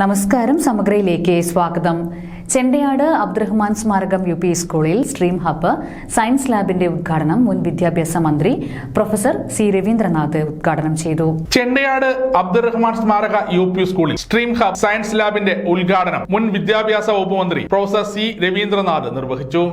നമസ്കാരം, സമഗ്രയിലേക്ക് സ്വാഗതം. ചെണ്ടയാട് അബ്ദുറഹ്മാൻ സ്മാരകം യു പി സ്കൂളിൽ സ്ട്രീം ഹബ്ബ് സയൻസ് ലാബിന്റെ ഉദ്ഘാടനം മുൻ വിദ്യാഭ്യാസ മന്ത്രി പ്രൊഫസർ സി രവീന്ദ്രനാഥ് ഉദ്ഘാടനം ചെയ്തു. ചെണ്ടയാട് അബ്ദുറഹ്മാൻ സ്മാരക യു പി സ്കൂളിൽ സ്ട്രീം ഹബ്ബ് സയൻസ് ലാബിന്റെ ഉദ്ഘാടനം മുൻ വിദ്യാഭ്യാസ വകുപ്പ് മന്ത്രി പ്രൊഫസർ സി രവീന്ദ്രനാഥ് നിർവഹിച്ചു.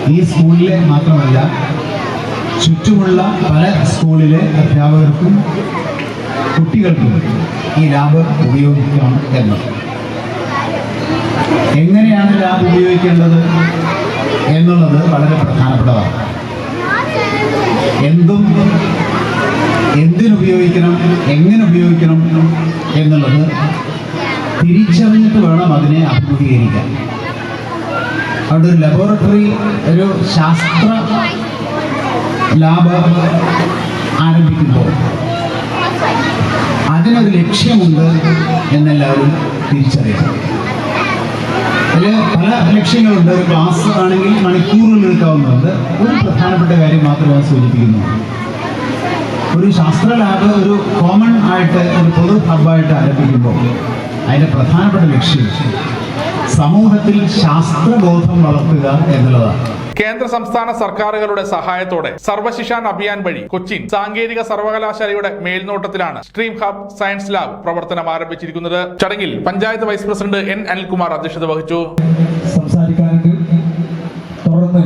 ഈ സ്കൂളിലെ മാത്രമല്ല, ചുറ്റുമുള്ള പല സ്കൂളിലെ അധ്യാപകർക്കും കുട്ടികൾക്കും ഈ ലാബ് ഉപയോഗിക്കണം എന്ന്. എങ്ങനെയാണ് ലാബ് ഉപയോഗിക്കേണ്ടത് എന്നുള്ളത് വളരെ പ്രധാനപ്പെട്ടതാണ്. എന്തിനുപയോഗിക്കണം, എങ്ങനെ ഉപയോഗിക്കണം എന്നുള്ളത് തിരിച്ചറിഞ്ഞിട്ട് വേണം അതിനെ അഭിമുഖീകരിക്കാൻ. അവിടെ ഒരു ലബോറട്ടറി, ഒരു ശാസ്ത്ര ലാബ് ആരംഭിക്കുമ്പോൾ അതിനൊരു ലക്ഷ്യമുണ്ട് എന്നെല്ലാവരും തിരിച്ചറിയണം. അതിൽ പല ലക്ഷ്യങ്ങളുണ്ട്. ഒരു ക്ലാസ് ആണെങ്കിൽ മണിക്കൂറുകൾ എടുക്കാവുന്നതുണ്ട്. ഒരു പ്രധാനപ്പെട്ട കാര്യം മാത്രമാണ് സൂചിപ്പിക്കുന്നത്. ഒരു ശാസ്ത്ര ലാബ് ഒരു കോമൺ ആയിട്ട്, ഒരു പൊതു ഹബ്ബായിട്ട് ആരംഭിക്കുമ്പോൾ അതിൻ്റെ പ്രധാനപ്പെട്ട ലക്ഷ്യം സമൂഹത്തിൽ ശാസ്ത്രബോധം വളർത്തുക എന്നുള്ളതാണ്. കേന്ദ്ര സംസ്ഥാന സർക്കാരുകളുടെ സഹായത്തോടെ സർവശിക്ഷാൻ അഭിയാൻ വഴി കൊച്ചിൻ സാങ്കേതിക സർവകലാശാലയുടെ മേൽനോട്ടത്തിലാണ് സ്ട്രീം ഹബ് സയൻസ് ലാബ് പ്രവർത്തനം ആരംഭിച്ചിരിക്കുന്നത്. ചടങ്ങിൽ panchayat vice president N Anilkumar അധ്യക്ഷത വഹിച്ചു. സംസാരിക്കാനുണ്ട്. തുടർന്ന്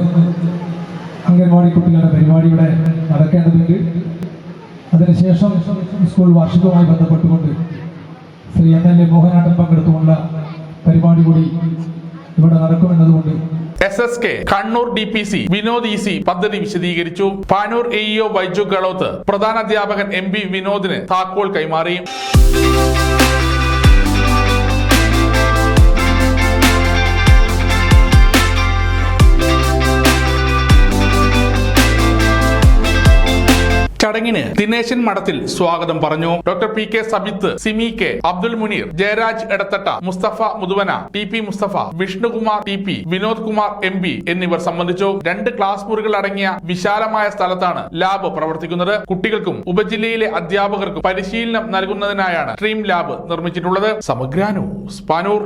അംഗൻവാടി കുട്ടികളുടെ പരിപാടിയുടെ നടക്കേണ്ടതുണ്ട്. അതിനുശേഷം സ്കൂൾ വാർഷികവുമായി ബന്ധപ്പെട്ടുകൊണ്ട് ശ്രീ എൻ മോഹനാട്ടൻ പങ്കെടുത്തുകൊണ്ടുള്ള പരിപാടി കൂടി ഇവിടെ നടക്കുമെന്നതുകൊണ്ട് SSK Kannur DPC Vinod EC പദ്ധതി വിശദീകരിച്ചു. പാനൂർ AEO വൈജു ഗളോത്ത് പ്രധാന അധ്യാപകൻ MB വിനോദിന് താക്കോൽ കൈമാറി. ചടങ്ങിന് ദിനേശൻ മഠത്തിൽ സ്വാഗതം പറഞ്ഞു. Doctor PK Sabith, Simi K, Abdul Muneer, Jayaraj Edathatta, Musthafa Muthuvana, TP Musthafa, Vishnukumar TP, Vinod Kumar MB എന്നിവർ സംബന്ധിച്ചു. 2 ക്ലാസ് മുറികൾ അടങ്ങിയ വിശാലമായ സ്ഥലത്താണ് ലാബ് പ്രവർത്തിക്കുന്നത്. കുട്ടികൾക്കും ഉപജില്ലയിലെ അധ്യാപകർക്കും പരിശീലനം നൽകുന്നതിനായാണ് സ്ട്രീം ലാബ് നിർമ്മിച്ചിട്ടുള്ളത്. സമഗ്ര ന്യൂസ്, പാനൂർ.